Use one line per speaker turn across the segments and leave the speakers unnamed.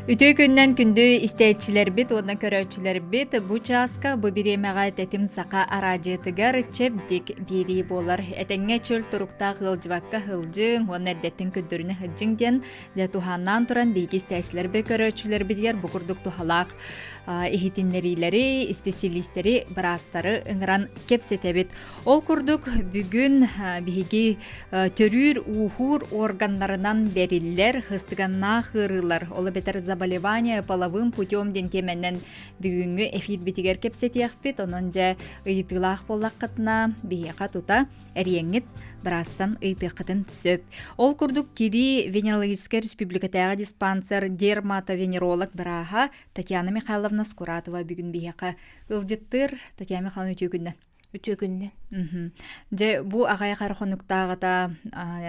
Үтө күннен күндү истечилер бит, онна көрөчүлер бит. Бу часка бу биремега тетим сака аражытыгар чепдик бири болар. Этеңге чөл турукта хылжыбакка хылжың, онна эддеттин күндүрүнө хылжың ден, де туханнан туран биги истечилер бе көрөчүлер битер букурдук тухалак ихитиннерилери, специалисттери, барастары ыңыран кепсетебит. Ол курдук бүгүн биги төрүр ухур органнарынан бериллер, хыстыганна хырылар. Ола бетер заболевания половым путем ден теменен бүгүнгү эфир битигер кепсетиякпит, онон же ыйтылах боллаккатына бияка тута эрияңит барастан ыйтыкытын сөп. Ол курдук тири венерологическая республикатага диспансер дерматовенеролог бараха Татьяна Михайловна Скуратова бүгүн бияка ылжыттыр. Татьяна Михайловна
Үтөгүннен.
Же бу агай кархонуктагата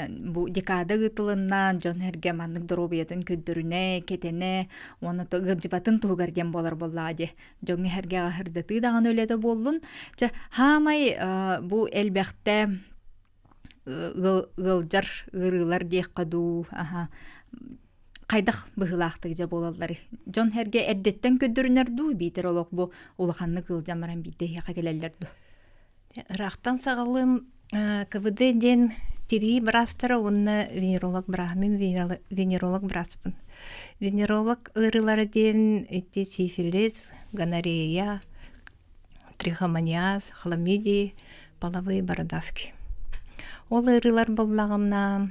бу декада гытылынна жон herge маннык доробиятын көддөрүнө кетене оны гыжбатын тугарден болар боллади. Жоңы herge ахырдаты даган өлөдө боллун. Же хамай бу элбекте гылжар ырылар дек каду кайдах быгылаактык же болалар. Жон herge эрдеттен көддөрүнөрдү битер олок бу улаханны гылжамаран бите яка келелердү.
Рахтан сагалым КВД ден тири брастара онна венеролог брахмин венеролог браспын. Венеролог ырылары ден эти сифилис, гонорея, трихомониаз, хламидии, половые бородавки. Ол ырылар боллагына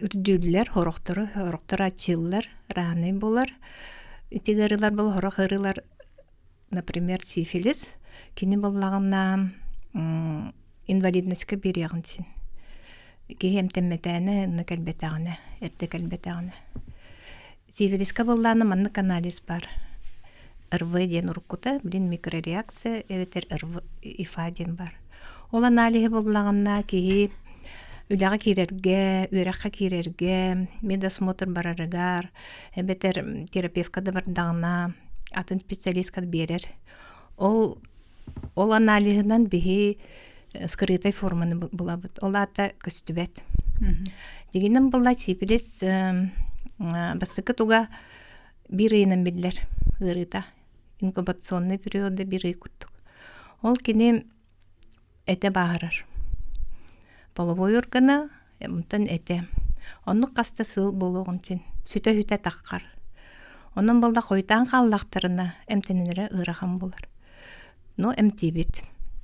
үрдүллер, хорохтор ачыллар, раны болар. Эти ырылар бол хорох ырылар, например, сифилис, кини боллагына инвалидностька берегенсин. Кихем темметәне, накалбетагына, эрте калбетагына. Сифилиска болланы маннык анализ бар. РВ ден уркута, блин микрореакция, эветер РВ ИФА ден бар. Ол анализы боллагына кихи үләгә кирерге, үрәккә кирерге, медосмотр барарыгар, эветер терапевтка да бардагына, атын специалистка берер. Ол анализынан бихи скрытой форманы булабыт. Ол ата көстүбет. Дегенен булла сифилис басыкы туга бир ыйынан биллер ырыта. Инкубационный периода бир ый куттук. Ол кини эте баарар. Половой органы мунтан эте. Онну каста сыл болгонсин. Сүтө-хүтө таккар. Онун болда хойтан қаллақтарына әмтенінері ырахан болар. Но әмтебет.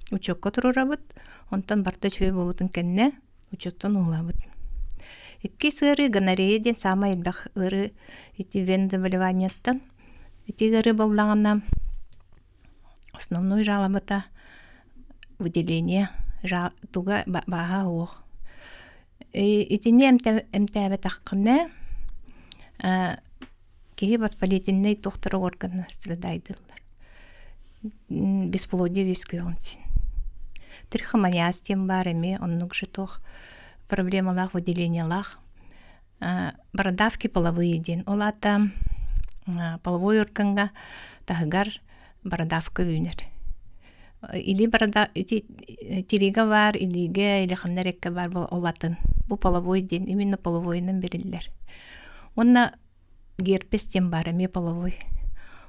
Учокка тұрурабыт, онтан барта чөй болутын кәнне, учоктан уғлабыт. Итки сыры гонорея ден сама елбақ ыры ити вен заболеваниеттан. Ити ыры болдағына основной жалабыта выделение туга баға оқ. Итіне әмтәбет аққынне кеге воспалительный тоқтыры органы страдайдылар. Бесплодие вискүйонсин. Трихомониаз тем бар эми, оннук же тох проблемалах, выделениялах. Бородавки половые ден. Олата половой органга тахыгар бородавка вюнер. Или тирига бар, или хамнарекка бар олатын. Бу половой ден, именно половойнан бериллер. Онна герпес тем бар, эми половой.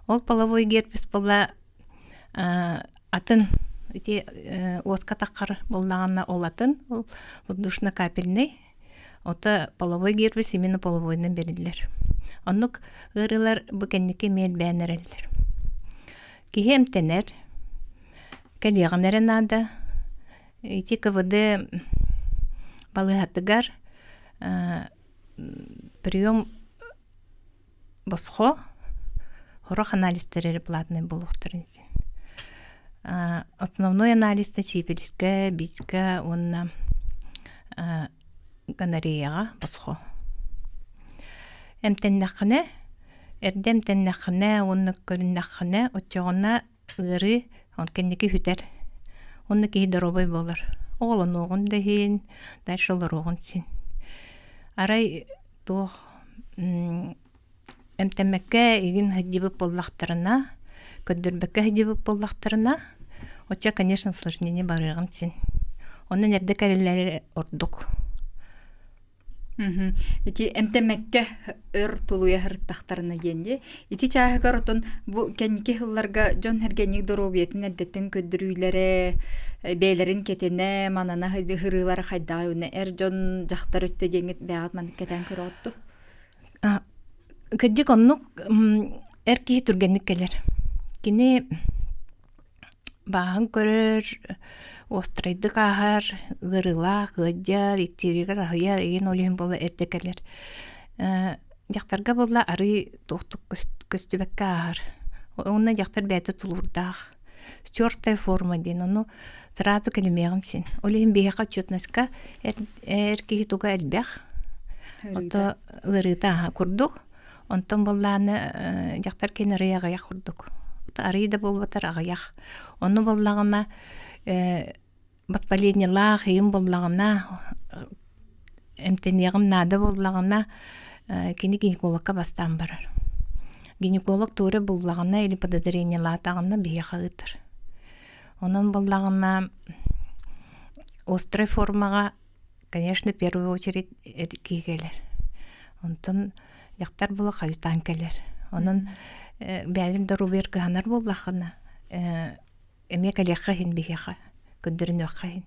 Ол половой герпес болла атын оска таққар боллағына ол атын, ол воздушно-капельный. Ота половой герпес именно половойнан берилер. Оннук ырылар бүкеннеке мел бәнерелер. Кихем тенер, кәлеғанерен ада, ити КВД балығатыгар прием босхо хорох анализтері платный болуқтырынсин. Основной анализ на сифилиске, биске, онна гонореяға босхо. Әмтеннақыне, әрдемтеннақыне, онны көріннақыне, отчоғына ұры, он кәннекі хүтер. Онны кейі доробой болыр. Оғылын оғын дәхейін, дәрші олар оғын син. Арай тоқ әмтәмәккә егін хәддебіп боллақтарына, көддірбәккә хәддебіп боллақтарына, отча, конечно, усложнение барығын син. Оны нерде кәрелері ордук.
Ити эмтемекке өр тулуя хырттахтарына денди. Ити чааһыгар отон бу кенники хылларга жон хергенник доробиетін эрдеттен көддөрүйләре бээлерин кетене манана хырылары хайдагыны жон жактар өттө деңит бягат ман кетен көрөттү.
Кыддик оннук эрки түргенник келер. Кини баһын көрөр острайды кахар, гырыла, гыдяр, иттиригер, ахыяр, еген олиһин бола эрдекелер. Жактарга болла ары тохтук көстүбекке ахар. Онна жактар бәйті тулурдах. Чёртая форма ден, ону сразу келемегін сен. Олиһин бейха чётнаска эрки туга элбех. Ото гырыта курдук. Онтон болланы жактар кен ырыяга ях курдук. Арыйда болбатар агаяк. Оны боллагына батпаление лах им боллагына эмтенегим нада боллагына кини гинекологка бастан барар. Гинеколог туре боллагына или подозрение латагына бияхагытыр. Онун боллагына острый формага, конечно, в первую очередь кигелер. Онтон жактар була хаютан келер. Онун бәлем дорубер каханар боллахына эмек алеха хин бияха көндөрүн акхайн.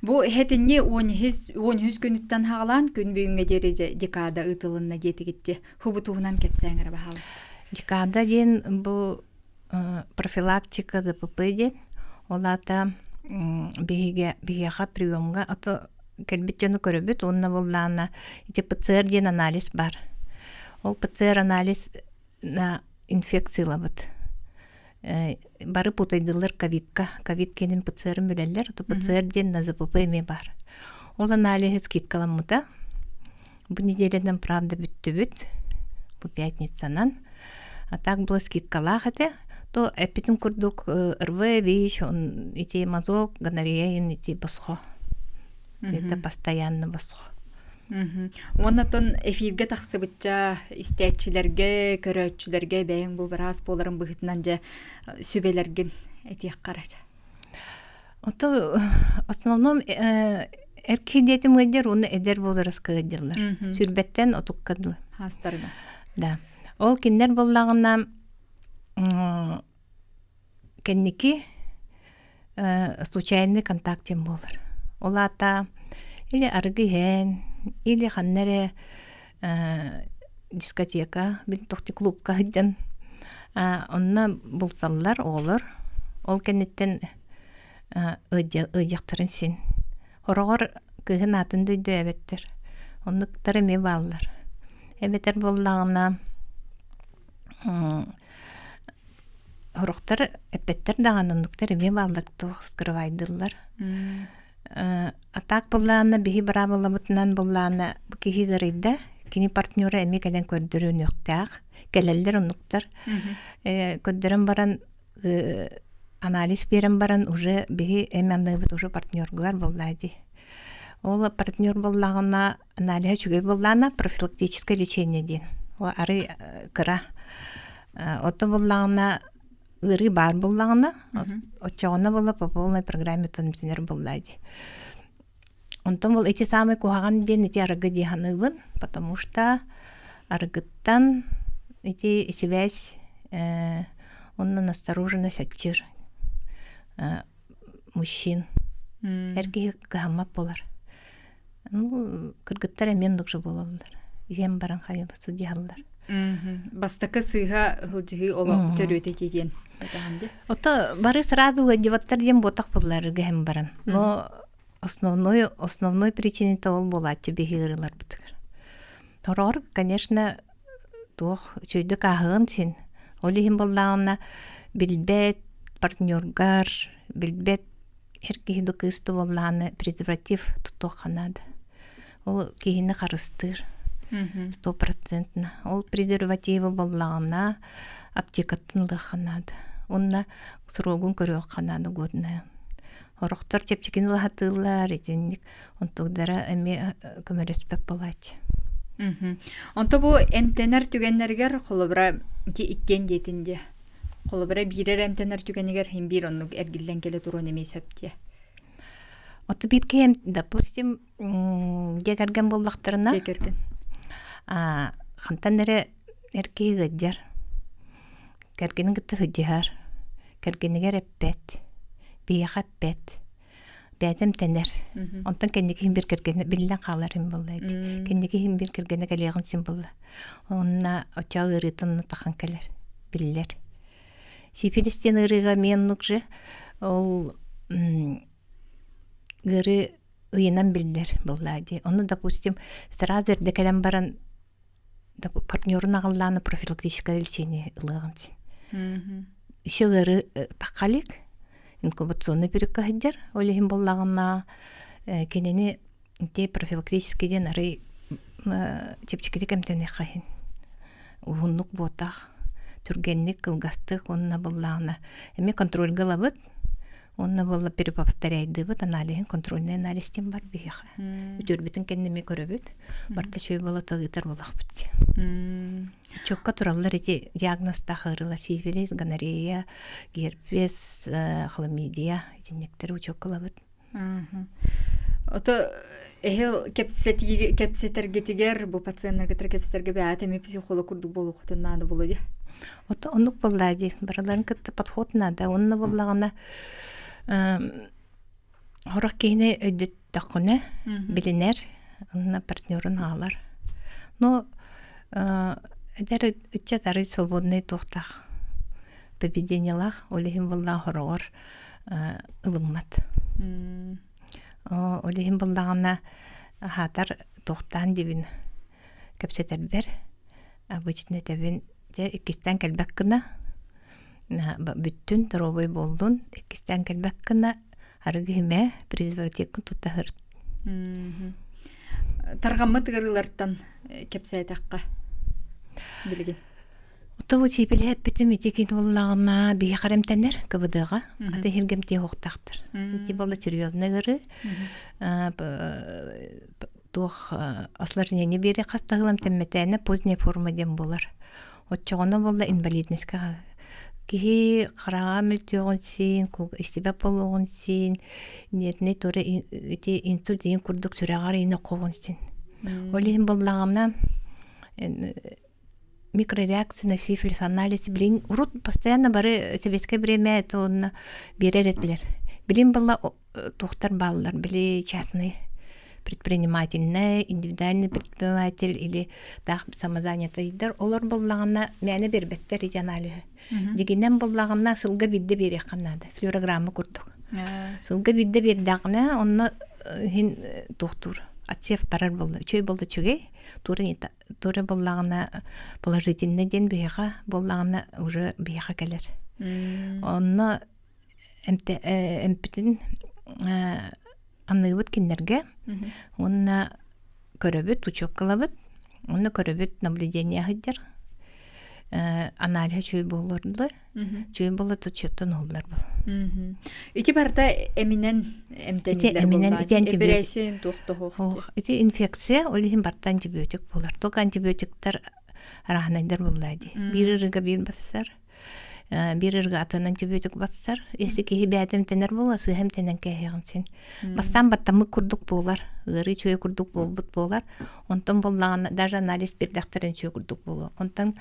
Бу хетинне 10 күнүттен хагалан күн бүгүнгө дереже декада ытылына жетигитти. Хубутугунан кепсеңер бахалыста.
Декада ден бу профилактика ДПП ден олата бияха приемга ато келбитчени көрөбүт онна боллана ите ПЦР ден анализ бар. Ол ПЦР анализ на инфекциялабыт. Бары путайдылар ковидка. Ковид кенин ПЦР-ын билелер, то ПЦР ден на ЗПП эме бар. Ол анализ киткаламыта. Бу неделяден правда бүттүбүт. Бу пятницанан. А так было скидкалах эте. То эпитим курдук РВ, ВИЧ, ити мазок, гонорея, ити босхо. Это постоянно босхо.
Оннатон эфирге тахсыбытча истәчиләргә, көрәччиләргә бәйин бу бераз боларын быгытнан жа сүбеләрген этиек карача.
Ото основном эркидетим гәдер уны эдер боларыз кыдырлар. Сүрбәттән отуккадылар.
Хастарга.
Да. Ол киндер боллагына кенники случайный контактем болар. Олата или аргыген или ханнере дискотека, бин тохти клубка хиден. Онна булсаллар олар. Ол кенеттен ыдяктарын син. Хорогор кыгын атын дөйдө эбеттер. Оннуктар эме баллар. Эбеттер боллагына хорохтар эпеттер даган оннуктар эме баллар тух скрывайдылар. Атак болланы бихи барабылабытынан болланы кихи гырыйда кини партнёры эми келен көддөрүн өктак келелдер оннуктар көддөрөн баран анализ берен баран уже бихи эмендебит уже партнёргар боллайды. Ол партнёр боллагына анализ чугай боллана профилактическое лечение ден. О ары кыра. Ото боллагына ыры бар боллагына очогона бола по полной программе тонсинер боллайды. Онтон бол эти самые кухаган ден эти арыгы диханыбын, потому что арыгыттан эти связь он настороженность отчир мужчин. Эрки гамма болар. Ну, кыргыттар эмен докшу болалар. Ем баран хайылы судьялар.
Бастакы сыйга хылжыгы оло төрөтө кетен.
Ото бары сразу деваттар дем ботак болар гем баран. Но основной причиной того была тебе гырылар бытыгар. Торор, конечно, тох чөйдө кагын син. Олихин боллагына билбет партнёргар, билбет эрки докысты боллагына презерватив тутоханады. Ол кийини карыстыр. 100%. Ол презервативы боллагына аптекаттын лыханады. Онна срогун көрөк канады годна. Орохтор чепчикин лахатылар, этенник, онтугдара эми көмөрөспөп болать.
Онто бу эмтенер түгеннергер холобра иккен детинде. Холобра бирер эмтенер түгенегер хим бир оннук эргиллен келе турун эми сөптү.
Оты бит кем, допустим, дегерген боллақтарына,
Жекерген.
хантан эре эркеги гыджар, кергенин гытты хыджар, кергенигер эппет, бияха эппет, бәдем тенер. Онтан кеннеги хим бир кергені билен қалар хим боллайды. Кеннеги хим бир кергені калегін сим болла. Онна оча ырытын тахан келер, биллер. Сифилистен ырыга мен нукжы, ол гыры ыйынан биллер боллайды. Оны, допустим, сразу эрде келен баран партнерын ағылланы профилактическое лечение ылығын. Еще гыры тақалик, инкубационный перекка хыджар, олехин боллағына кенені де профилактический ден ары чепчикеті кәмтәне қайын. Уғынлық ботақ, түргенлік, кылгастық, онына боллағына. Эме контроль ғылабыд, онына болла переповторяйды бұд, анализин, контрольный анализтен бар бейха. Үтірбітін кәннеме көрөбіт, барта чөй бола тағытар болақ бұд. Чокка тураллар эти диагнозда хырыла, сифилис, гонорея, герпес, хламидия, этиннектер учоккалабыт.
Ото эхел кепсетергетигер бу пациенттер кепстерге бәтеме психолог курдук болуктан нады болду.
Ото онук боллади, бараларын кытты подход нада, онна боллагана хорак кейне өйдөт тақуна, билинер, онна партнерын алар. Но эдер итчатары свободный тохтах. Поведениялах, олехим болла хорогор ылыммат. Олехим боллагана хатар тохтан дебин кепсетербер. Обычно тебин иккистен келбек кына. Бүттүн торобой болдун, иккистен келбек кына арыгыме презервативкын туттахыр.
Таргаммы тыгырыларттан кепсетакка билген.
Отобу типилет битим итекин боллагына бие каремтенер кыбыдыга, ата хелгемте хоктактыр. Ити болла серьезный гыры. Тох осложнение бере кастагылам темметене поздняя форма дем болар. Отчогона болла инвалидностька кихи карага мөлтөгөн син, истебеп болгон син, нетне торе ити инсультин курдук сүрагар ине когон син. Олин боллагына микрореакция на сифилис анализ билин урут постоянно бары советское время это он береретлер. Билин болла тухтар баллар, били частный предпринимательный, индивидуальный предприниматель или так самозанятыйдар. Олар боллагына мәне бербеттер ити анализы. Дегенен боллагына сылга бидде берек канады. Флюорограмма курдук. Сылга бидде бердагына онны хин тухтур. Отсев парар болды. Чөй болды чөгей. Туре боллагына положительный ден бейха, боллагына уже бейха келер. Онны эмпитин анныбыт киндерге, онна көрөбүт, учок кылабыт, онна көрөбүт наблюдение хыджар. Анализ чөй болурлы, чөй болу тучеттен олдар бол.
Ити барда эминен эмтенилер боллар. Эпиресин тухтохох.
Ити инфекция, олихин барда антибиотик болар. Ток антибиотиктар араханайдар боллайды. Бир ырыга бир бассар, бир ырыга атын антибиотик бассар. Если кихи бәдем тенер болла, сыхем тенен кәйген сен. Бастан баттамы курдук болар, ыры чөй курдук болбут болар. Онтан боллаган, даже анализ бердактарын чөй курдук болу. Онтан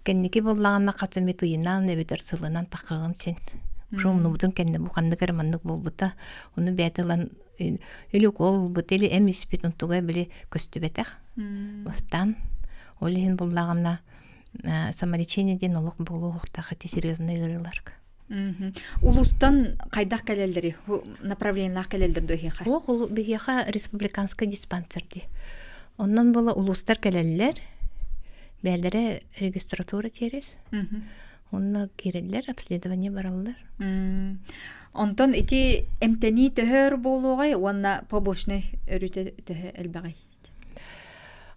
кеннеки боллаганна катымы тыйынан небетер сылынан такыгын сен. Ушумну бутун кенне буханны карманнык болбута, уну бәтылан элюкол бутели эмиспит онтуга биле көстүбетех. Бастан олихин боллаганна самолечение ден олук болу хохтахы серьезный ырылар.
Улустан кайдак келелдери, направлениях келелдер дохиха.
Ол бихиха республиканский диспансерди. Оннан бола улустар келеллер, бәлдері регистратура терес. Онна кереллер, обследование бараллар.
Онтон ити эмтени төхөр болугай, онна побочный өрүтө төхө элбагай.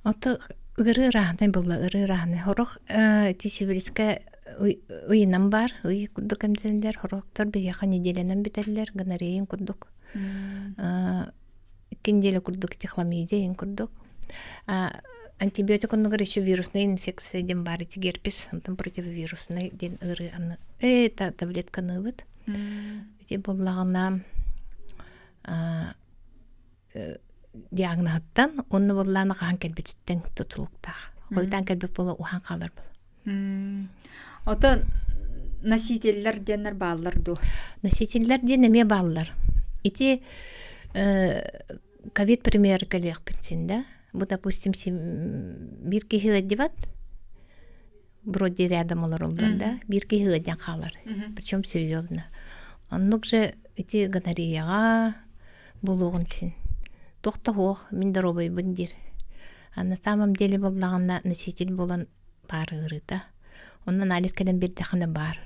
Оты ыры рахны болла, ыры рахны. Хорох тисибилиске уйнан бар, уй куддук эмтенлер, хорохтар бияха неделенен битерлер, гонореин куддук. Кинделе куддук тихламидия куддук. Антибиотик оннугар еще вирусный инфекция ден бар, эти герпес, там противовирусный ден ыры анны. Таблетка ныбыт. Эти боллагана диагнозтан онны болланы кахан келбеттен тутулуктах. Койдан келбет боло ухан калар бол.
Ото носительлер денер баалар ду.
Носительлер ден эме баалар. Ити ковид пример калек битсин, да? Бу, допустим, бир кихи өддебат, вроде рядом олар олдар, да? Бир кихи өдден қалар. Причем серьезно. Оннук же эти гонореяга болуғын син. Тоқта хоқ, мен дробой бұндир. А на самом деле боллағына носитель болан бары ырыта. Оннан алис кәден бердіқына бар.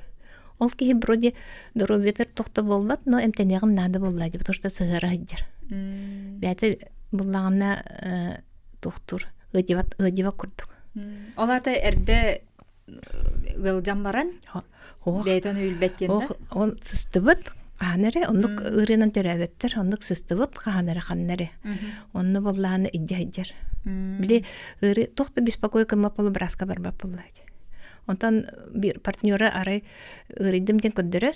Ол кихи вроде дробетер тоқта болбат, но эмтенеғым нады боллады, потому что сығыры хыджар. Бәті боллағына тоқтур, ыдева күрдік.
Олата әрді ғылжан баран? Бәйтон үлбәттенді?
Ол сыстыбыт, қаныры, онық ұрынан төрәбеттір, онық сыстыбыт, қаныры, қаныры. Онны боллағына идде-иддер. Біле, тоқты беспокойка мапылы браска барба боллайды. Онтан bir партнеры арай ырыдымден көндөрөр.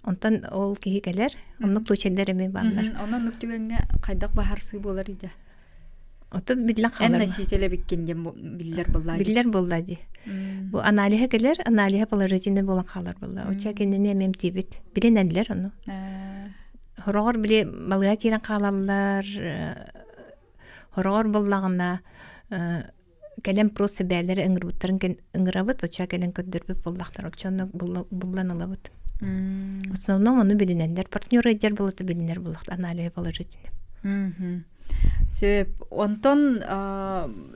Онтан ол кихи келер, оннук тучелдер эме баалар.
Онон нүктүгөнгө кайдак бахарсы болар иде.
Ото бидлен калар.
Эн носителе биккенден биллер боллайды.
Биллер боллайды. Бу аналиха келер, аналиха положительный болан калар болла. Оча кенене мем тибит. Биленелер ону. Хорогор биле малга кирен калалар. Хорогор боллагына келем просто бәлері ыңырбыттарын ыңырабыт, оча келен көндірбіп боллақтар, очаны бұллан алабыт. В основном оны білінендер, партнеры едер болыты білінер боллақт, аналия положительный.
Сөп, онтон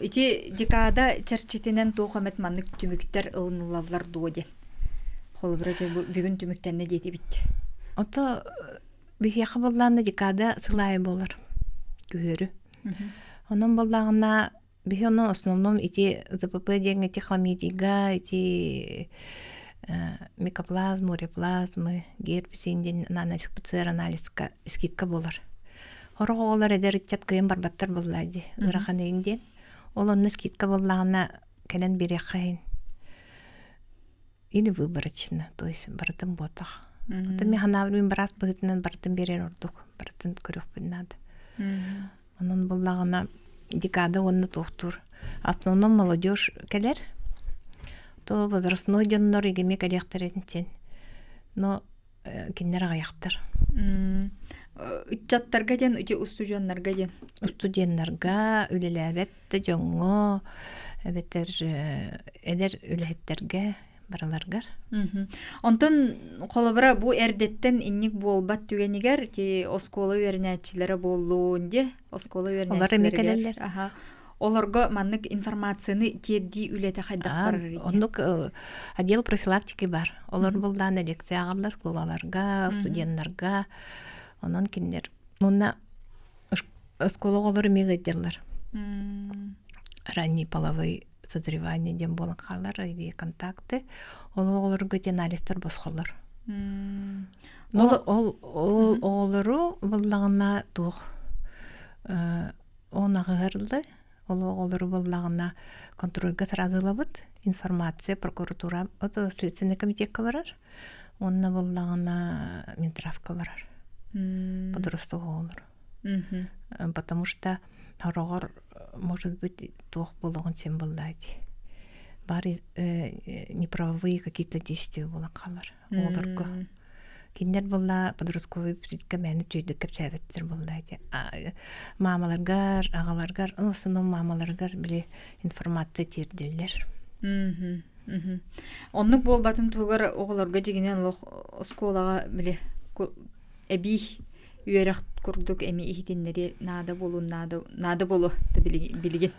ити декада чарчетінен тоқамет маннык түміктер ылынылалар дуоде. Холыбырача бүгін түміктенне дети бітті.
Ото бігеқі болланы декада сылайы болар, күйері. Onun боллағына бихоно в основном эти ЗПП деньги, эти хламидига, эти микоплазмы, уреплазмы, герпес инден анализ ПЦР анализка скидка болар. Хорого олар эдер итчат кыйын барбаттар боллайды. Ырахан инден ол онны скидка боллагына келен берекайын. Или выборочно, то есть бартын ботах. Это механаврин барас бытынан бартын берен ордук, бартын көрөкпүн надо. Onun боллагына декада онны тоқтур. Основном молодежь келер, то возрастной дённор игеме келехтерентен. Но киннер аяқтар.
Үтчаттарға ден, үте устудионнарға ден?
Устудионнарға, үлеләбетті жоңго, эдер үләхеттерге, бараларгар.
Онтон қолыбыра бу әрдеттен инник болбат түгенігер, те осколы вернәтчілері болуынде, осколы вернәтчілерігер. Оларға маннык информацияны терди үлеті қайдақ барар еде?
Онық отдел профилактики бар. Олар болдан лекция ағалар, сколаларға, студенттарға, онан кендер. Онна осколы олар мегадерлар. Ранний половой созревание дем болан қалар, или контакты, олар гөте анализтер босқолар. Олару болағына туқ онағығырылды, олар болағына контрольға сразылабыд, информация, прокуратура, это следственный комитетка барар, онна болағына Минтравка барар, подростығы олар. Потому что хорогор, может быть, туқ болағын сен болдайды. Бар неправовые какие-то действия болан қалар, оларға. Киндер болла подростковый психика мәні түйді көпсәбеттер болдайды. Мамаларгар, ағаларгар, в основном мамаларгар біле информация терділер.
Оннық болбатын туғар оғыларға дегенен осколаға біле әбей үйерек күрдік әме ихтенлері нады болу білген.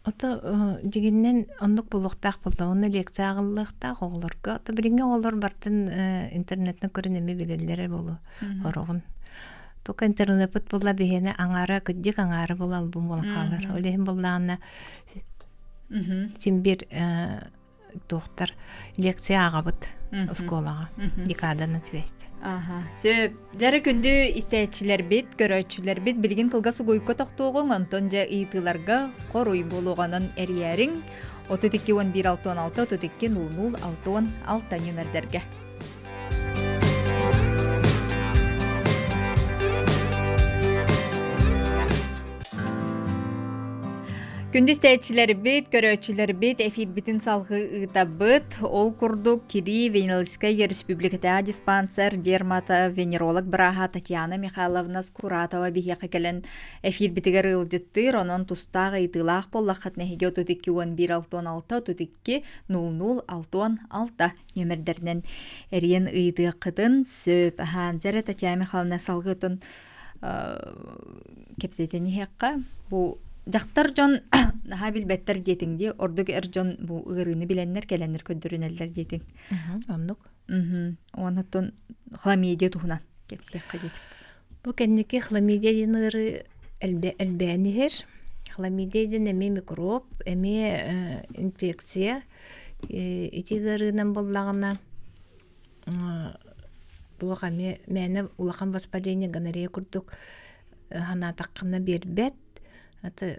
Ото дегеннен оннук булуктак болду, оны лекция агыллыктак оголорго, ото билинге оголор бартын интернеттен көрүнөмө билелери болу хорогун. Тока интернет болла бехене аңара кыддик аңары болу албум болан калар. Олехин боллаана симбир тохтар лекция агабыт школага, декаданын свести.
Сөп, жары күнді истәйтчілер бет, көрөтчілер бет білген кылға сугойко тоқтуғын, онтон жа ийтыларға қоруй болуғанын әрiyәрің 32-11-6-16, 32-00-6-6 нөмірдерге. Күндүз тәчилер бит, көрөчүлөр бит, эфир битин салгы ытабыт, ол курдук Тири Венелская республиката диспансер дермато-венеролог Браха Татьяна Михайловна Скуратова бихе келен эфир битигер ылжыттыр, онон тустагы итылах боллакат нехиге 32-11-16 32-00-66 нөмердеринен эрген ыйты кытын сөп ханжары Татьяна Михайловна салгытын кепсетени хекка бу жактар жон наха билбеттер детиңди ордук жон бу ырыны биленнер келенер көдөрүнелдер детиң.
Оннук.
Онотон хламидия тухунан кепсекка детипт.
Бу кеннеки хламидия ныры элбэнихер. Хламидия эме микроб, эме инфекция. Итигеринен боллагына туга мэне улахан воспаление гонорея курдук хана таккына бербет. Это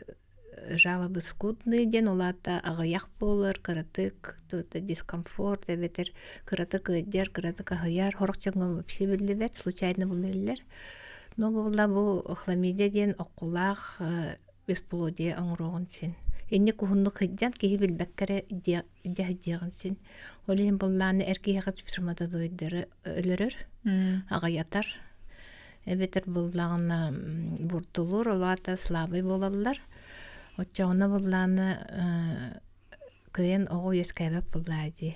жалобы скудные ден, улата агаяк болар, кыратык, тута дискомфорт, эбетер кыратык ыдер, кыратык агаяр, хорокчоңго вообще билбет, случайно булнелер. Но бу хламидия ден окулах бесплодие оңрогон сен. Энне кухуннук хыддан кихи билбеккере идягын сен. Олehen булланы эркиягат пирмада дойдары өлөрөр, агаятар. Эбетер буллагына буртулур, олата слабый болалар. Отчоғына булланы кыйын оғу өскәбеп буллайды.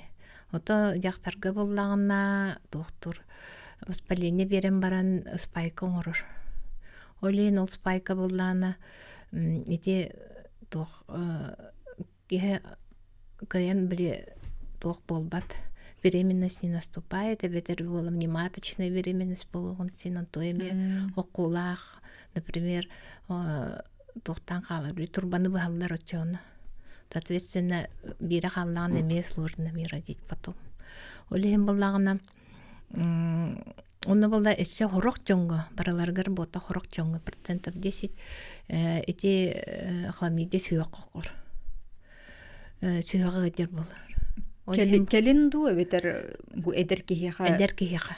Ото жақтарға буллагына доктор воспаление берен баран спайка оңырыр. Олейін ол спайка булланы ете кыйын біле доқ болбат. Беременность не наступает, это была внематочная беременность полугон синон тоеме окулах, например, тохтан халар, турбаны бахаллар отчона. Соответственно, бира халлан име сложно ми родить потом. Олехим боллагына онна болда эссе хорок жонго, бараларгар бота хорок жонго, 10% эти хламидия сүйөк кокор. Сүйөк эдер болар.
Келин ду эбетер бу эдер кихиха.
Эдер кихиха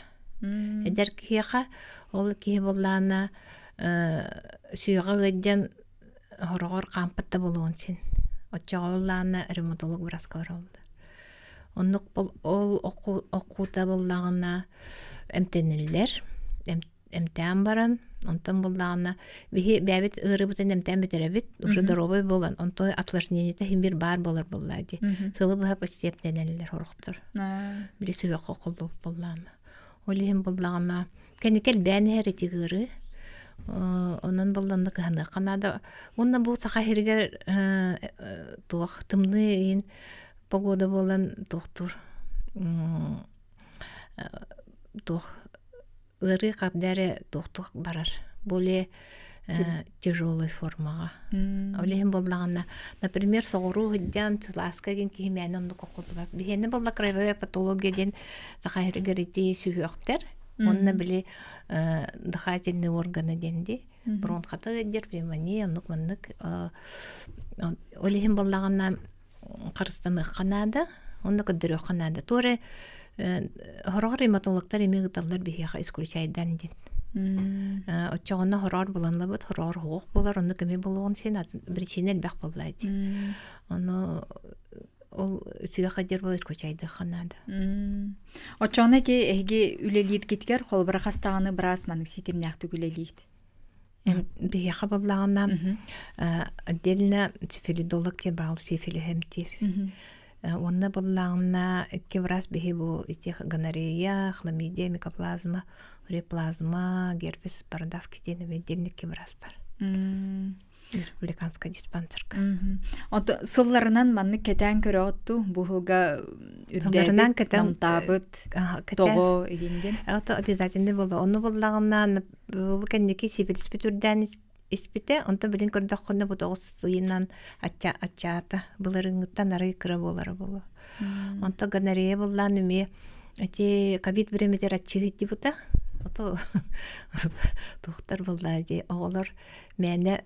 ол кихи боллана сүйөк эден хорогор кампатта болуун син. Отчоголлана ревматолог браска баралды. Оннук ол окута боллагына эмтенеллер, эмтен баран, онтон боллагына бәбит ырыбытын эмтен битеребит, уже доробой болан, онтой атлашненете химбир бар болар боллайды. Сылы быха постептенеллер хорохтор. Били сүйөк окулу боллагына. Олихим боллагына кенекел бәни хәрити гыры, онан болланды кыханы канада. Онна бу саха хергер туах тымны ин погода болан доктор. Тох ыры каддары доктор барар. Более тяжелой формага. Олехим боллагына, например, соғыру хыддан тыласка ген кихимәне онды кокулба. Бихені болла краевая патология ден саха хергер ити сүйөктер. Онна били дыхательный органы денди. Бронхаты гедер, пневмония, оннук-маннык. Олехим боллагына Кыргызстаны канада, онда көдөрө канада. Торе хорор ревматологтар эми гыталлар бихиха исключайдан ден. Отчоғына хорор буланла бут, хорор хоқ болар, онда кеме болгон сен причина элбак боллайды. Оно ол сүйөк жер бол исключайды канада.
Отчоғына ке эге үлелир кеткер холбара хастаганы брас манык ситимнякты үлелийт.
Бихиха боллагына отдельно сифилидолог те брал сифилихемтир. Онна боллагына кеврас бихи бу итех гонорея, хламидия, микоплазма, уреплазма, герпес, бородавки денеме отдельник кеврас бар. Республиканская диспансерка.
Ото сылларынан манны кетен көрө отту бухылга үрдәбит, намтабыт, того егинден.
Ото обязательно боло. Оны боллагына кеннеки сибирис бүтүрдән испите, онто билин көрдөккөнө бу 9 сыйынан ачаата буларыңыттан ары кыра болары боло. Онто гонорея боллан үме эти ковид биреметер ачыгыт бута. Ото доктор боллады. Оголор мене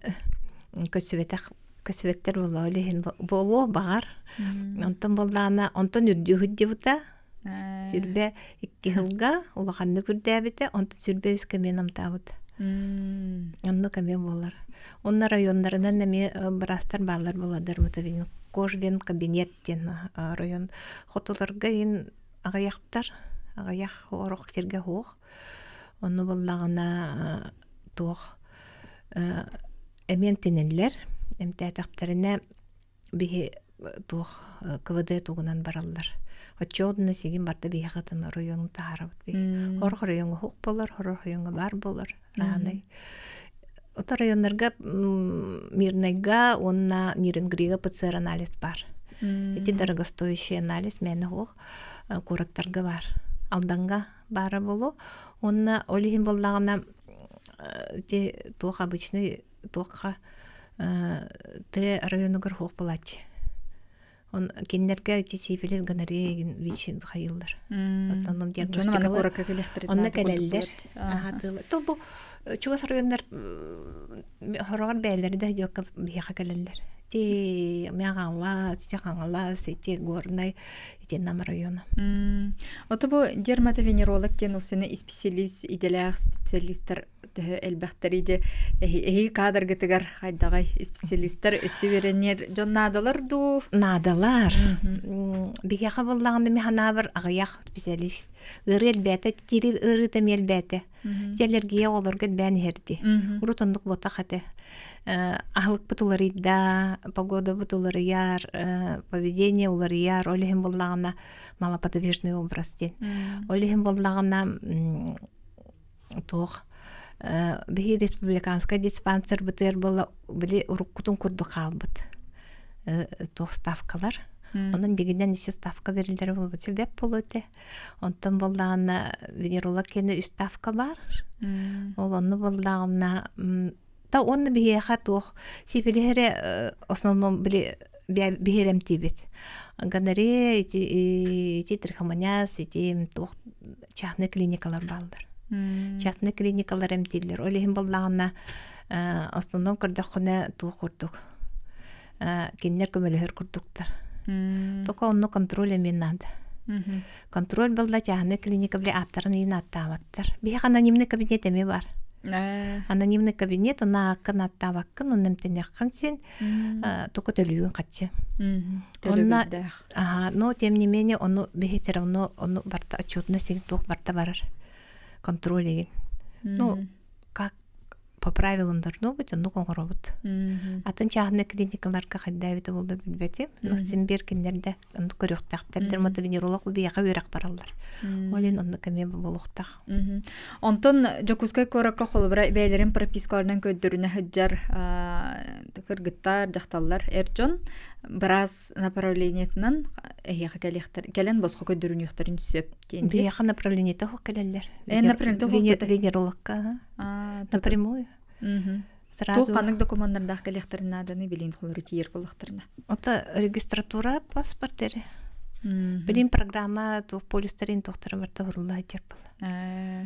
көсүбеттер боло эле боло бар. Онтон боллана, онтон үрдү хүдди бута. Сүрбе 2 жылга улаханны күрдәбите, онты сүрбе үскә мен амтабыт. Онны кәме болар. Онна районнарынан неме брастар баллар боладыр мутавин. Кожвен кабинет тен район хотуларга ин агаяктар, агаяк орох терге хох. Онны боллагына тох эмен тенеллер, эмтәтәктәренә бихи тох КВД тугунан бараллар. Очодна сигин барта бихатын район таарабыт би. Орох районга хох болар, орох районга бар болар. Раны. Ота районнарга мирнайга, онна миренгрига ПЦР анализ бар. Эти дорогостоящий анализ мәне хох кураттарга бар. Алданга бары болу. Онна олихин боллагына те тох обычный тохка те районугар хох болачы. Он кеннерге сифилис гонорея вичин хайылдар. Основном диагностикалар. Онна келелдер. То бу чугас райондар хорогар бәйләре дә юкка бияха келелдер. Ти мягала, тихангала, сети горнай, ити нам района.
Ото бу дерматовенеролог тен усыны специалист иделях специалисттер элбәхтәриде эһи кадрга тигәр хайдагай специалисттер өсү беренер жоннадалар ду.
Надалар. Бияха буллаганда механабыр агаяк специалист. Үрел бәте тири үре темел бәте. Җәләргә оларга бән һәрди. Урутындык бота хәтә. Ахлык бутуларыда, погода бутуларыяр, поведение уларыяр, олихим буллагына малоподвижный образ ден. Олихим буллагына тох бихи республиканская диспансер бутер була били уруккутун курду калбыт. Тох ставкалар. Онун дегенден иши ставка берилдер болбут. Себеп болуте. Онтон буллагына венеролог кені ставка бар. Ол онны буллагына та онны бихеха тох сифилере основном бихерем тибет. Гонорея ити трихомоняз, ити тох частный клиникалар балдар. Частный клиникалар эмтилер. Олихим буллагына основном кырдахуна тох курдук. Кеннер көмөлөр курдуктар. Тока онны контроль эмен надо. Контроль булла частный клиника биле аттарын ин аттабаттар. Бихе анонимный кабинет эме бар. Анонимный кабинет, она аккан аттабаккан, он немтенеккан сен, только төлüгün катчы. Но тем не менее, он бихетер, он барта отчетно сен тох барта барар. Контроль еген. Ну, как по правилам должно быть, он робот. Атын чахны клиникаларга хайдабыты болду билбетим. Но сен беркинлерде он көрөктактар дерматовенеролог бияга үйрәк баралар. Олин онны кеме болуктак.
Онтон жокускай коракка холбра бәйләрен пропискалардан көддөрүнә хәҗҗәр кыргыттар, жакталлар эрҗон браз направлениетнан келен боско көддөрүнү яктарын сөп тенде.
Бияга направлениете хок келелер. Венерологка. Напрямую.
Сразу канык документтарда келехтерин наданы билин холру тиер болуктарына.
Ота регистратура паспорттары. Билин программа то полистерин тохтары барта урулай терпел.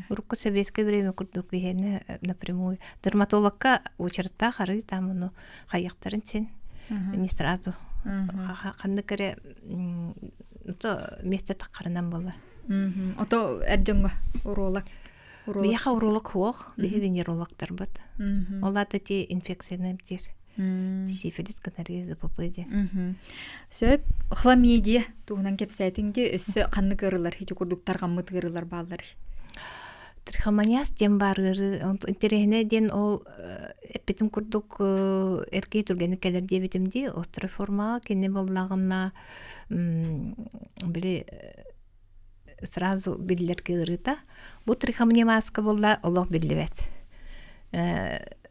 Урукка советское время курдук бигене напрямую. Дерматологка очерта хары там ну хаяктарын сен. Не сразу. Канны кере то месте таккарынан бола.
Ото эрҗөнгө уролог.
Бияха уролог хох, бихи венерологтар бат. Олата те инфекцияны эмтер. Сифилис гонорея запопыди.
Сөп хламидия тугунан кепсәтинде өссө канны кырылар, хити курдуктар гаммыт кырылар балдар.
Трихомоняз тем барыры, интерехне ден ол эпитим курдук эркей тургені келер дебитимди, острый форма кене боллагына биле сразу биллерге ырыта. Бу трихомонимаска болла олох биллебет.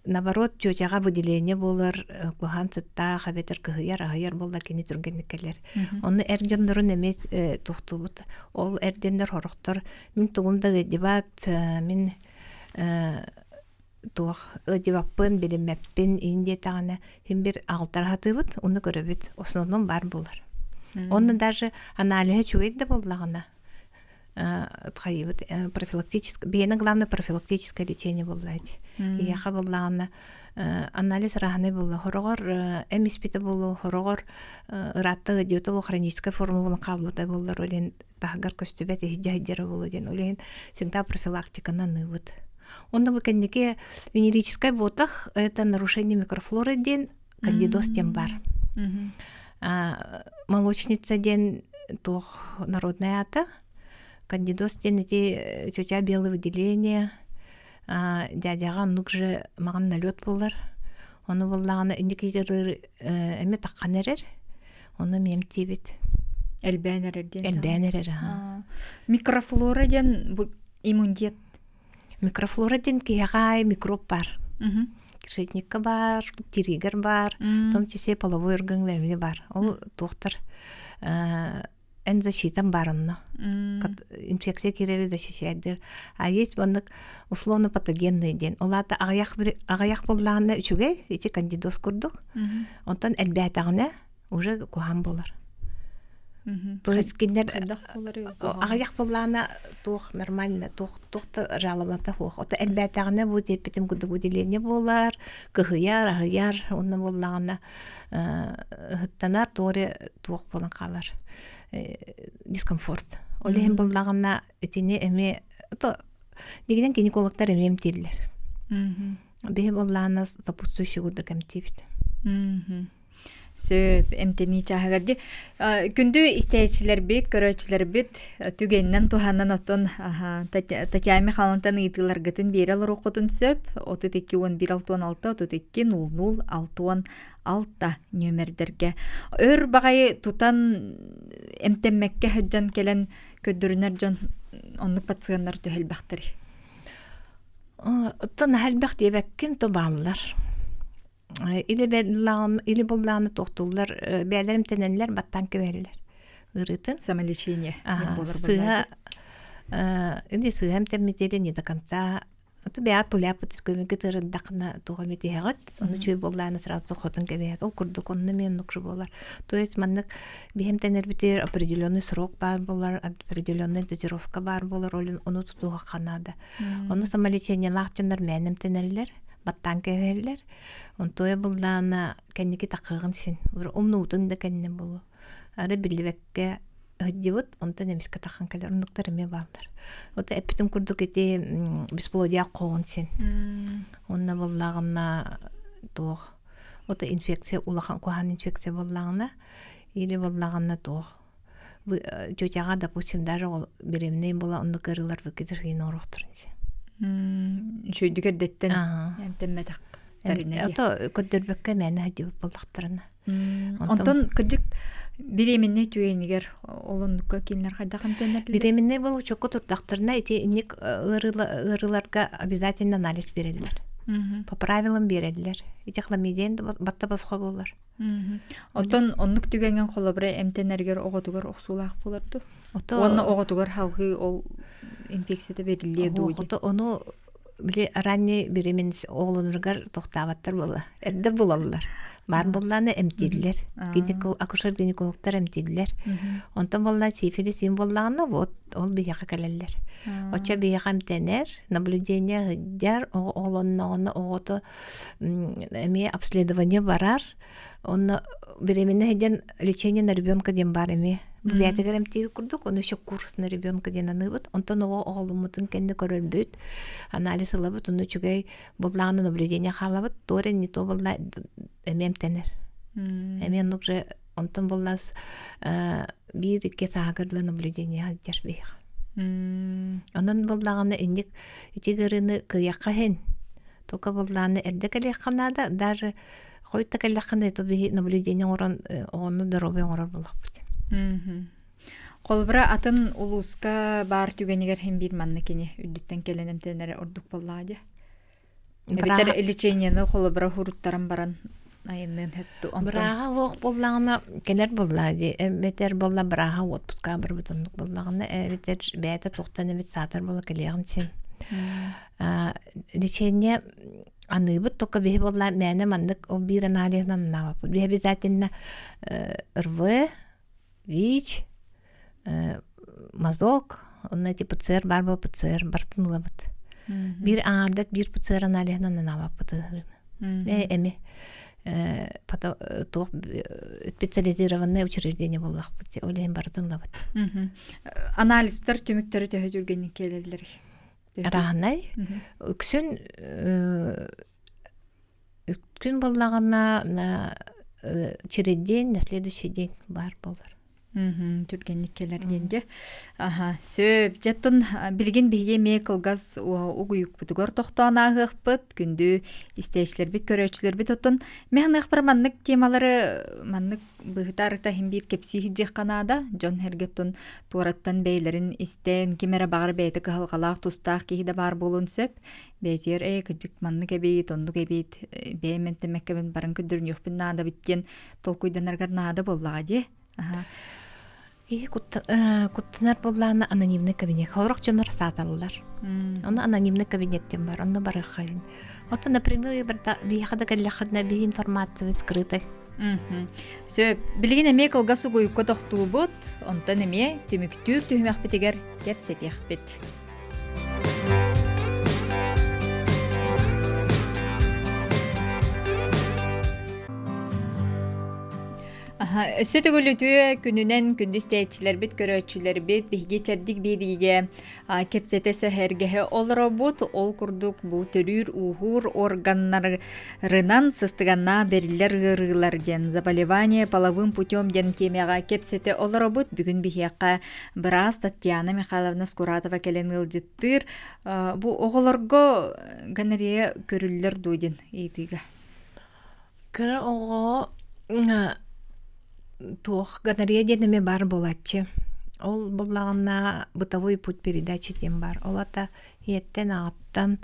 Наоборот, тётяга выделение болар, кухан сытта, хабетер кыгыяр болла кені түргенникелер. Оны эрдендерін эмес тухтубут. Ол эрдендер хорохтор. Мин тугумда дебат, мин тух дебаппын, билемеппин, инде тағана. Хим бир алтар хатыбыт, оны көрөбүт. Основном бар болар. Оны даже анализе чуэйді боллагана. Профилактическое, главное профилактическое лечение боллайды. Яха боллагана анализ раханы булу, хорогор эмиспите булу, хорогор ратты диетолог хроническая форма булу кабылда буллар, олен тахгар көстүбет ихдяддер булу ден, олен всегда профилактиканы нывыт. Онда бу кеннеке венерическая ботах, это нарушение микрофлоры ден, кандидоз ден бар. Молочница ден тох народная ата, кандидоз ден эти тетя белые выделения, дядяга нук же маған налет болар. Оны боллағаны индикаторы әме таққан әрер, оны мем тибет.
Әлбән әрерден.
Әлбән әрер.
Микрофлора ден иммунитет.
Микрофлора ден кейағай микроб бар. Кишетникка бар, тиригер бар, том чесе половой органларыне бар. Ол тоқтар защитам бар онно. Инфекция кирери защищайдыр. А есть бандык условно патогенный ден. Олата ағаяқ боллағына үчүгей, эти кандидоз курдук. Онтан әлбәтағына уже кухан болар. То есть киндер ағаяқ боллағына тух нормально, тухты жалабата хух. Ота әлбәтағына бу депетим кудук выделение болар, кыхыяр, ағаяр, онна боллағына хыттанар торе тух болан қалар. Дискомфорт. Олеген боллағына этине эме дегенен гинекологтар эмем тирлер. Бе боллағына сопутствующий кудук эмтибит.
Сөп эмтени чаһагарди күндү истечилер бит, көрөчүлөр бит түгеннен туханнан отон Татьяна Халантан итылар гытын берелер окутун сөп 32-166-00-616 нөмердерге өр багай тутан эмтеммекке хаджан келен көдүрүнөр жон оннук пациенттер төһөлбактыр.
Оттон халбак дебеккен тобамлар. Или болланы тоқтулар, бәлерім тененлер баттан көвелілер. Үрітін.
Самолечение.
Сыгам тәмметелі не до конца. Оту бәят пуляпы түскөмеге тұрындақына туға метеғат. Оны чөй болланы сразу тоқтын көвелет. Ол күрдік, онны мен нұқшы болар. То есть маннық бәйім тәнер бітер определенный срок бар болар, определенный дозировка бар болар, оны тұтуға қанады. Оны самолечение лақчындар мәнім тәнерлер, баттан көвелілер. Он тое булдана кенники такыгын син. Умнутун да кенне болу. Ары билбекке хыддибут, онта немиске таккан келер, ундуктар эме балдар. Ота эпитим курдук эти бесплодия коон син. Онна боллагына тоох. Ота инфекция улахан кохан инфекция боллагына или боллагына тоох. Тетяга, допустим, даже беременный бола, онда кырылар выкидер гейн орохтурын син.
Шөйдүгер деттен эмтемме так.
Ото көдөрбөккө мени хадибип болдактарына.
Онтон кыжык беременный түгенигер олоннукка кинлер кайдакан тенерлер.
Беременный болу чокко туттактарына эти инник ырыларга обязательно анализ берелер. По правилам берелер. Эти хламиден батта босхо болар.
Онтон оннук түгенген колобре эмтенергер оготугар оксулак болорду. Онно оготугар халгы ол инфекцияда бериле дуйду.
Ону биле ранний беременность оğlunurgar тоқтабаттар бола. Эрде болалар. Бар болланы эмтилдер. Акушер гинекологтар эмтилдер. Онтон болла сифилис им боллагына вот ол бияка келелер. Оча бияка эмтенер, наблюдение гыддер, оğlununa оğotu эме обследование барар. Он беременный ден лечение на ребенка ден бар эме. Бәтегер эмтиби курдук, он еще курс на ребенка ден аныбыт. Онтон оğlumutun кенде көрөлбүт, анализ алабыт, он үчүгей боллагына наблюдение халабыт, торе не то болла эмемтенер. Эмен уже онтон боллас бир икки саагырла наблюдение аддербейх. Онон боллагына индик итигерини кыякка хен. Тока боллагына эрде келеханада даже хойта келехана то би наблюдение орон оны дробе орор болапыт.
Колбра атын улуска бар түгенигер хем бир манныкене үдүттен келен эмтенер ордук боллади. Битер лечениени колбра хуруттаран баран айынын хөптү.
Брага вок боллагына келер боллади. Бетер болла брага отпуска бір бутундук боллагына бетер бәйте токтан эмес сатар болла келеген сен. Лечение аныбыт только бе болла мәне мандык ол бир анализдан нава. Бе обязательно РВ, ВИЧ, мазок, он эти ПЦР, барбал ПЦР, бартынлабыт. Бир аадат, бир ПЦР анализдан нава пытырын. Эми специализированное учреждение боллах олен бардын лабыт.
Анализтер түмүктөрү төһө жүргенник келелер.
Раханай күн боллагана на через день, на следующий день бар болар.
Түргенник келер денде. Сөп жаттын билген биге ме кылгас угуюк бутугор токтоонаагык бит күндү истечлер бит көрөчүлөр бит отун механик бір маннык темалары маннык быгытарыта хим бир кепси жекканада Джон Хергеттон туараттан бейлерин истен кимере багыр бейти кылгалаак тустаак кийде бар болун сөп бетер кыжык маннык эбит ондук эбит бементе меккебин барын күдүрүн юкпун наада биттен толкуйданаргар наада боллага де.
Куттанар болланы анонимный кабинет. Хорок жонор саталылар. Оны анонимный кабинеттен бар. Оны бары хайын. Ота, например, бияхада каллахадна бии информацию скрытой.
Сөп, билген эме кылгасу гойукка тохтуу бут, онтан эме түмүктүр түһүмәк битигер кепсетек бит. Сөтөгөлүтү күнүнен күндүстечилер бит көрөчүлөр бит биги чардик бириге кепсете сехергеhe олробут ол курдук бу төрүр ухур органнарынан сыстыганна берилер гырылар ден заболевание половым путем ден темяга кепсете олробут бүгүн бихиякка бираз Татьяна Михайловна Скуратова келен ылжыттыр бу оголорго гонорея көрүллөр дудин ийдиге
кыра ого туох гонорея денеме бар болатчы. Ол боллагана бытовой путь передачи ден бар. Олата еттен аттан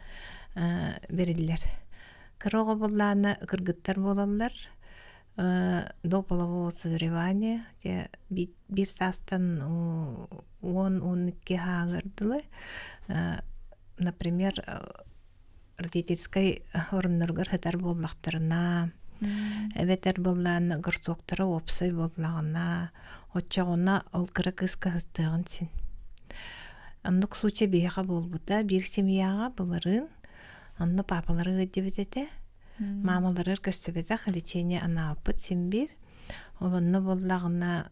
берилер. Кырого болланы кыргыттар болалар. До полового созревания бир састан 10-12 хагырдылы. Например, родительской орыннаргар хатар боллактарына Эбетер болланы гырсоктары опсай боллагана, отчагына ол кыра кыска хыстыгын син. Аннык случай бияга болбута, бир семьяга буларын, анны папалары гыддебетете, мамалары көстөбете лечение ана апыт син бир, олонны боллагана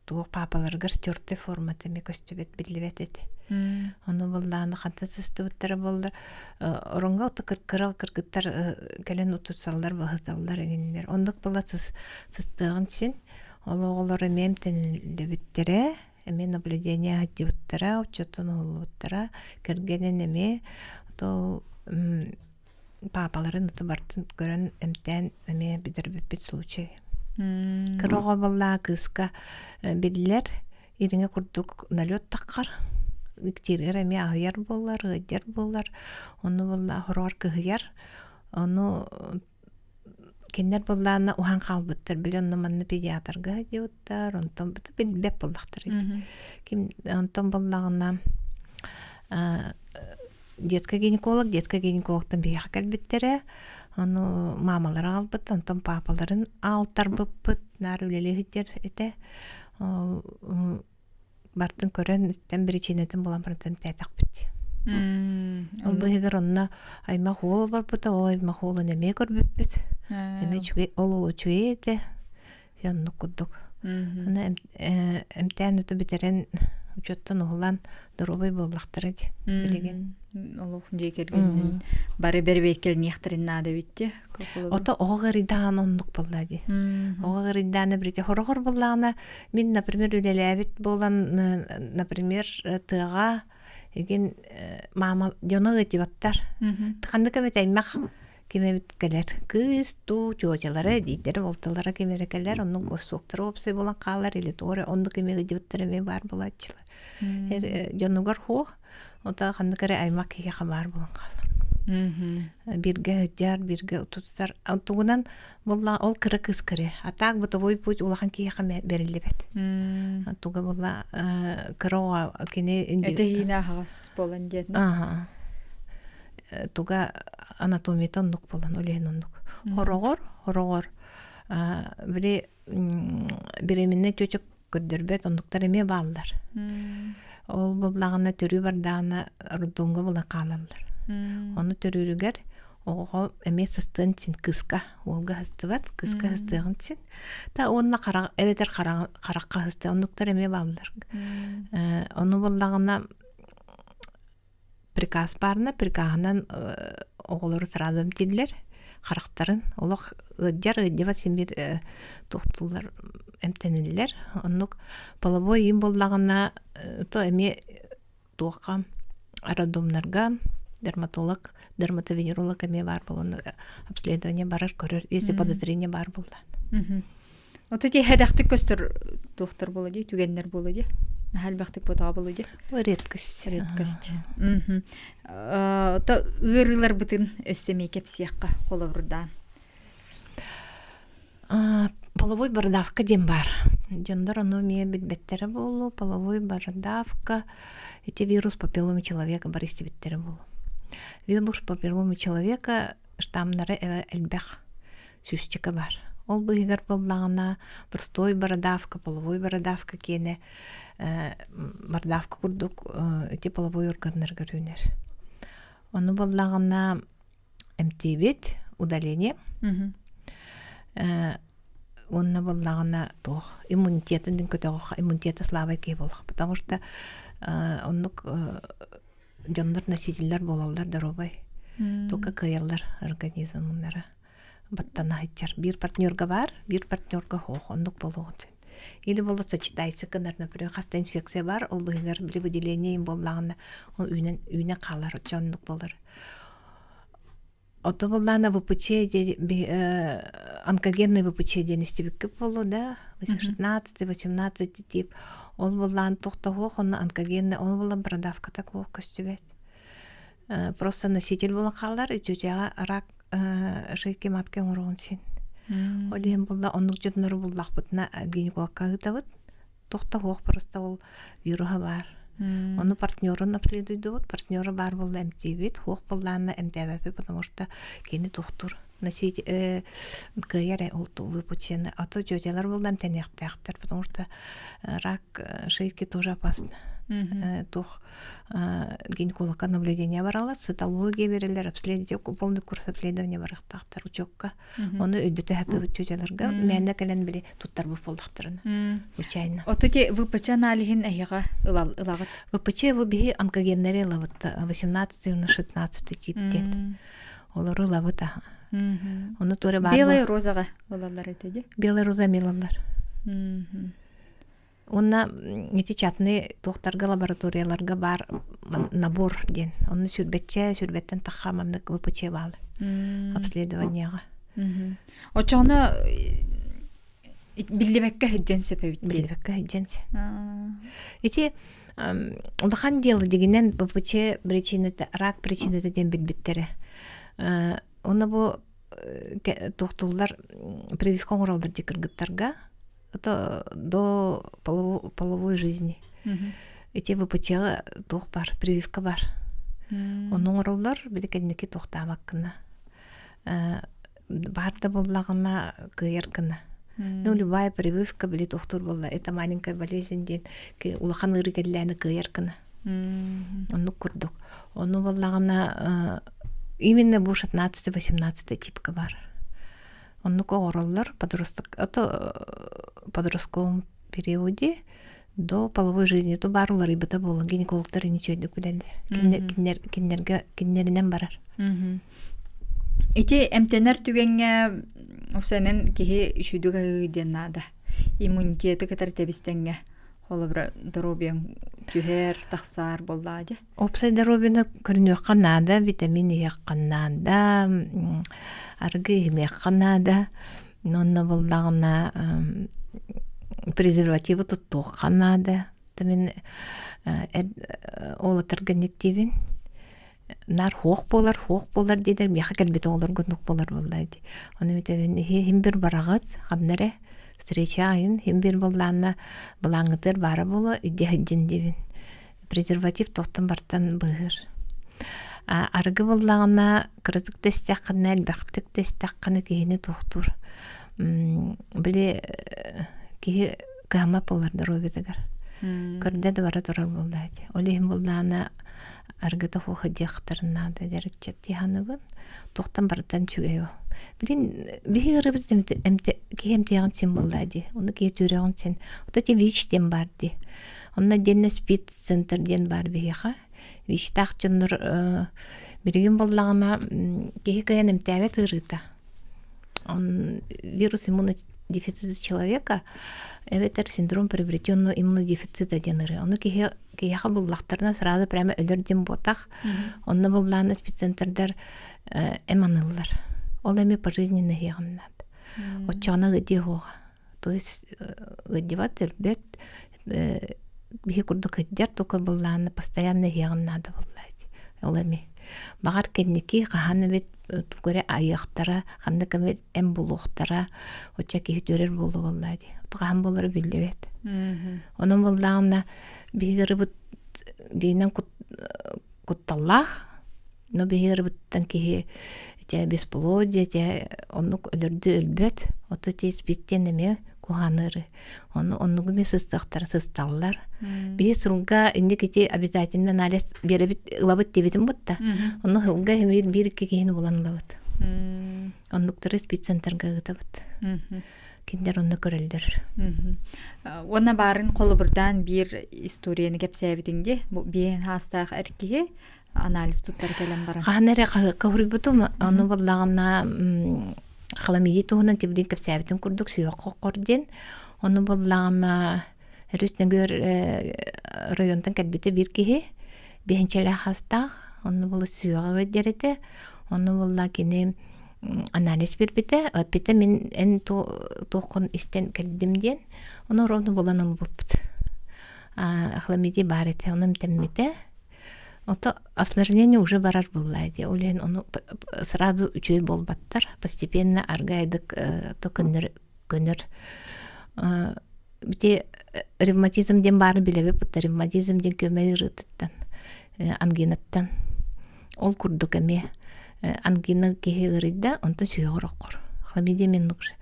туох папаларыгар стёрте форматами көстөбет билебетете. Оны болланы ханта сыстыбыттары болдар. Оронга оты кыргыттар кэлен утутсалдар бахыталдар эгенлер. Ондук бола сыстыгын син. Ол оголары мемтенилебиттере, эме наблюдение хаттибыттара, учетон олуттара, киргенен эме, то папаларын уты бартын көрөн эмтен эме бидербит случай. Кырога болла кыска биллер, ириңе курдук налет таккар. Виктирер эме агыяр боллар, гыдер боллар, оны болла хорор кыгыяр, оны кендер болланы ухан калбыттыр, билен манны педиатрга диуттар, онтон беп боллактар. Онтон боллагына детка гинекологтан бияк келбиттере, оны мамалар албыт, онтон папаларын алтар быппыт, нар үлеле гыдер эте, бартын көрөн үттен причинетін болан бартын тәтәк бітті. Ол бұйығыр онына айма хоол олар бұта, ол айма хоолы неме көрбіп біт. Ол олы чуе еді. Сенні құддық. Әмтән үті бітерен учеттен оғылан дұрубай боллақтыр еді. Білеген.
Олу хүнде кергенін бары бәрбекел нехтерін нады бітті.
Ота оғырыдан ондық болады. Оғырыдан бірде хорғыр болағына мен, например, үлеләбіт болан, например, тыға еген мама жоны ғытибаттар. Тықанды көмет аймақ кемебіт кәлер. Кыз, ту, чуачалары, дейтері, волталары кемері кәлер, оның қосуқтыры опсай болан қалар, елі тоғыры, онды кеме ғытибаттар әме бар боладшылар. Жонугар хоқ, ота қанды кәрі аймақ кейеға бар болан қалар. Бирге хыдяр, бирге утутсар. Тугунан болла ол кыры кыз кыры. Атак бутовой путь улахан кияха берилебет. Туга болла кыроа кене инди.
Это хина хас болан дед.
Туга анатомиятон нук болан олен оннук. Хорогор. Бире биреминне чөчөк көддөрбөт ондуктар эме баалар. Ол боллагына төрү бардагына рудунга бола калалар. Оны төрүрүгер ого эме сыстын син кыска олга хыстыбат кыска хыстыгын син та онна кара эветер каракка хысты оннуктар эме балдар ону боллагына приказ барына прикагынан оголору сразу диллер характарын олох ыдьяр ыдьева симбир тохтулар эмтениллер оннук половой им боллагына то эме туакка аэродромнарга дерматолог, дерматовенеролог эме бар болон обследование барар көрөр, если подозрение бар булдан.
Отути хедактык көстөр доктор болоди, түгеннер болоди. Халбактык бота болоди.
Редкость.
Та ырылар бытын өссөмей кепсиякка холовурдан.
Половой бородавка дем бар. Жондор оно мне беттері болу, половой бородавка. Эти вирус папилломы человека бар истебеттері болу. Вирус папилломы человека штамнары эльбэх сүстікі бар. Ол бұйгар болдағына простой бородавка, половой бородавка кені бородавка күрдік эти половой органдар көрінер. Оны болдағына МТ-бет удаление. Онна боллагана тох иммунитетін көтөгө иммунитеты слабый кей болох, потому что оннук жондор носительдер болалар даробай. Только кыялар организмнары баттана хитчер. Бир партнерга бар, бир партнерга хох, оннук болгон. Или боло сочетайсы кынар, например, хаста инфекция бар, ол быгар били выделение им боллагана, ол үйне калар, жондук болар. Ото боллана ВПЧ онкогенный ВПЧ денестебикке болу, да, 16-18 тип. Ол боллан тохтогох, он онкогенный, он болан бородавка такого көстебет. Просто носитель болан қалар, үтөтеға рак шейке матке оңырғын сен. Олен болла, онық жөтінірі боллақ бұтына гинекологқа ғытавыт, тохтогох просто ол вируха бар. Оны партнерын обследует, партнеры бар болды МТ-бет, хоқ болланы МТ-бет, потому что кені доктор носить кыяр олту выпучены. А то тетялар болды МТ-нектяқтар, потому что рак шейки тоже опасно. Тох гинекологка наблюдение барала, цитология берелер, обследование, полный курс обследования барақтақтар, учетка. Оны өйдеті хатыбыт тетяларға, мәнді кәлін біле туттар бұп болдақтырын. Случайно.
Отути ВПЧ налихин әйіға ылагыт?
ВПЧ выбігі онкогеннері лавыт 18-16 типтен. Олары лавыт аға. Оны төрі бар.
Белая розаға олалар етеді?
Белая роза мелалар. Онна эти чатные тохтарга лабораторияларга бар набор ден. Оны сүрбеттен тахамамнык ВПЧ балы. Обследованияға.
Очоғына билдебекке хеджен сөпебітті?
Билдебекке хеджен. Эти ұлдақан делы дегенен ВПЧ рак причинеті ден билбеттері. Оны бұл тохтулар прививка оңыралдар декіргіттарға до половой жизни. Эти ВПЧ тох бар, прививка бар. Оның оралдар білікәдінеке тоқтамақ кіна. Барды боллағына күйер кіна. Ну, любая прививка білі тохтур болла. Это маленькая болезнь ден, улахан ұрыгәлләні күйер кіна. Оны күрдік. Оны боллағына именно бұл 16-18 типка бар. Оны оралдар подростковом периоде до половой жизни. То барулар ибата болу. Гинекологтар ничойдік білелдер. Киннерінен барар.
Эти эмтенер түгенге осенен кихи үшүдүгө деннада. Иммунитеті катар тебистенге. Холобра дробен түхер тахсар боллади.
Опсай дробена көрүнө канада, витамин Е канада, аргы еме канада, нонна болдағына презервативы тұтту канада. Тамен олатырға нектевен. Нар хоқ болар дедер, меха кәлбеті олар гүндік болар болдайды. Оны витамин хем бір барағат, қабнары встреча айын, хем бір болдағына бұлаңытыр бары болу, идеяджин девен. Презерватив тоқтын бартан бұғыр. Арғы болдағына кырытық тестяққына, әлбәқтік тестяққына кейіні тоқтур. Біле кейі қамап оларды робетігір. Көрдө да бара турар булдайды. Олейм булданы аргыта хохы дияқтарына да дәрітчет дияханыбын. Тоқтан баратан чүгей ол. Білін, бігі ғырыбыз кейім тияғын сен булдайды. Оны кей түреғын сен. Ота те вичтен барды. Онна денне спид-центрден бар бігіға. Вичтақ жонныр бірігін булдағына кейі каян әмтәвет ғырыта. Он вирус иммунодефицита человека, это синдром приобретенного иммунодефицита деныры. Он кияха буллахтарына сразу прямо өлөрден ботах. Онна булланы спеццентрдар эманыллар. Ол эми пожизненно ягыннат. Отчана гыди хога. То есть гыдиват өрбет бихи курдук гыддер тока булланы постоянно ягыннады буллайды. Ол эми багар кенники каханы бит түкөрө аяктара, ханны кемет эм булуктара, оча ки төрөр болду буллайды. Отган болор билбет. Онун булдагына бигербит дейнен кутталлах, но бигербиттен ки те бесплодие, те онук өлөрдү өлбөт, ото те спиттен эме куханыры. Онугу мен сысталлар. Bir sılga indi kiti обязательно анализ беребит ылабыт дебитим бутта. Onu hılga hemir bir iki kehin bulan ылабыт. Онуктары спеццентрга гытабыт. Киндер onu көрөлдөр.
Ona барын колубурдан bir историяны кепсәбитинде, бен хастах эркеге анализ туттар келем бара.
Ханере каврыбытым, onu буллагына халамиди туһунан тибдин кепсәбитин курдук сүйөк корден. Onu буллагына Рүстенгөр районтан кәлбете бір кеге, бейінчелі хастақ, оны бұл сүйіға өдереді, оны бұл кені анализ бербеті, өтпеті мен ән тоқын істен кәлдімден, оны ровны болан ұл бұппыд. Ахламеди бар еті, оны мүтәмметі, оты осложнение уже барар боллайды. Олен оны сразу үчөй болбаттар, постепенно аргайдық то көнір. Бите ревматизмден бары билебе, бұтта ревматизмден көмей рытыттан, ангинаттан. Ол күрдік әме ангина кеге ғырыйда, онтан сүйеғыр оқыр. Хламиде мен нұқшы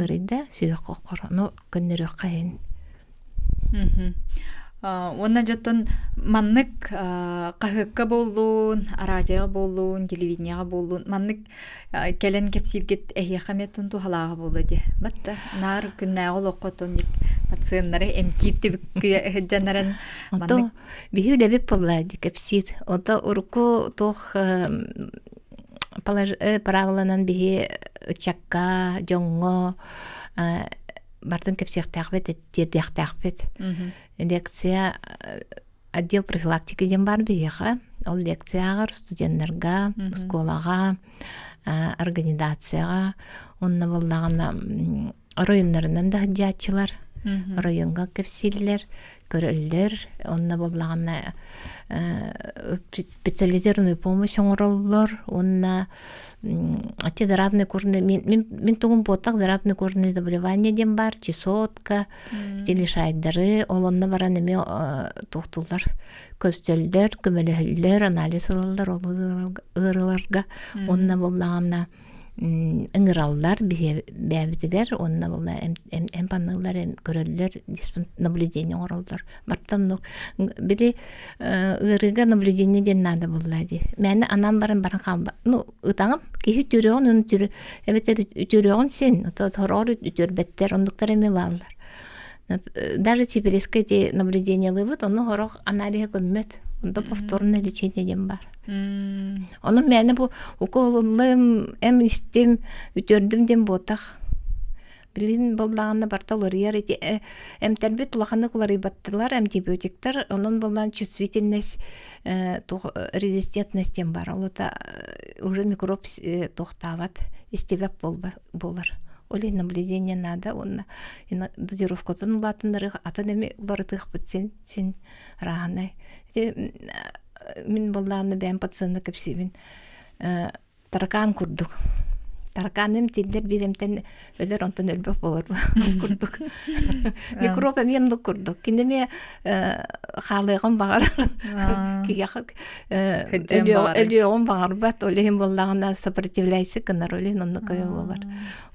ғырыйда сүйеғ оқыр. Оно көннері қайын.
Онна жоттон маннык қағыққа болуын, аражыға болуын, телевиденияға болуын, маннык кәлен кепсиргет әйе қаметтін тухалаға болды. Батта, нар күннәғыл оқытын пациенттары әмтирті бүккі жанарын маннык.
Ото бихи үләбіп болады кепсир. Ото ұрқы тоқ правиланан бихи чакка, жоңго, бартын кепсиртәқбет, тердіқтәқбет. Лекция отдел профилактики ден бар бейіға. Ол лекцияғыр студенттарға, школаға, организацияға, онына болдағына районларынан да жатчылар, районға кепсилер, көрілдер, онына болдағына специализированную помощь оңыроллар, онына те заразные кожные, мен тугун ботак заразные кожные заболевания ден бар, чесотка, телешайдары, олонна баран эме тоқтулар, көстөлдер, көмөлөлөр, анализ алалар, ырыларга, онна болдағына ыңыраллар бәбітігер, онна болна эмпанылар, көрөллөр, наблюдение оралдар. Бартан нук, били ырыга наблюдение ден нада болады. Мәні анам баран қалба. Ну, ытаңым, кейі түріғын, оны түрі, түріғын сен, торор түрбеттер, ондықтар эме балар. Даже сибирское наблюдение лывыт, оны хорох аналиға көммет, онда повторное лечение ден бар. Onun məni bu ukolum em istem ütürdüm dem botaq. Bilin bolağında bartalar yer em tərbiyət ulağını qulary battılar антибиотиктер, onun bolğan чувствительность резистентностьтен бар. Олата уже микроб тоқтават, истебеп болар. Олай наблюдение надо, он дозировкасын латындары атын эми улары тыгып битсен сен раханай. Мен болланы бән пациентны кепсибин таракан курдук. Тараканым тилдер биремтен өлөр онтон өлбөк болор курдук. Микроб эмендик курдук. Кинеме халыгын багар. Кияк өлөгөн багар бат олем боллагына сопротивляйсы кынар олен онны көй болар.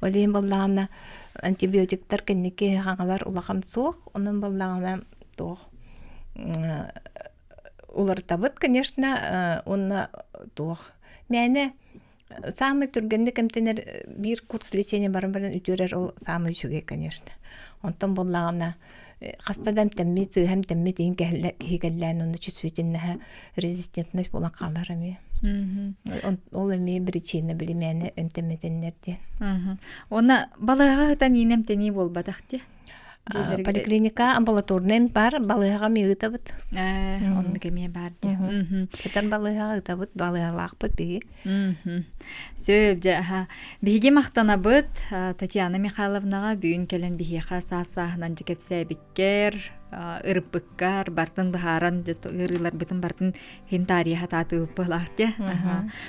Олем боллагына антибиотиктер кенеке хаңалар улаган сук, онун боллагына туох улартабыт, конечно, онна туох. Мәне самый түргенде кемтенер бир курс лечения барын үтөрер ол самый үсүге, конечно. Онтон боллагана хастадан тәмми, тыгам тәмми дейін кегеллән, оны чувствительная резистентность була қалар эми. Ол эми причина били мәне энтеметеннерден.
Оны балыга тан инем тени болбадакты.
Поликлиника амбулаторный бар, балыга мыйтабыт.
Оны кеме бар ди.
Кетен балыга ытабыт, балыгалакпыт биги.
Сөп жа биги мактанабыт Татьяна Михайловнага бүгүн келен бихиха саасаһынан жекепсебиккер, ырыппыккар, бартын бахаран ырылар бытын бартын хин тарихы татып булакты.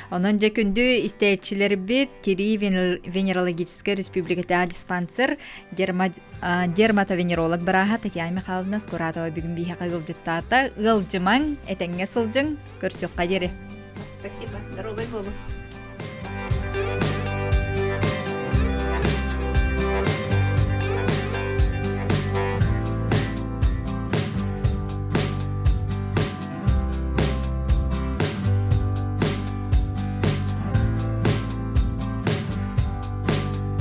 Онон же күндү истечилер бит Кири венерологическая республикада диспансер дерматовенеролог бараха Татьяна Михайловна Скуратова бүгүн бихиха ылжыттата ылжымаң этеңге сылжың көрсөк кадери.
Спасибо. Здоровый болу.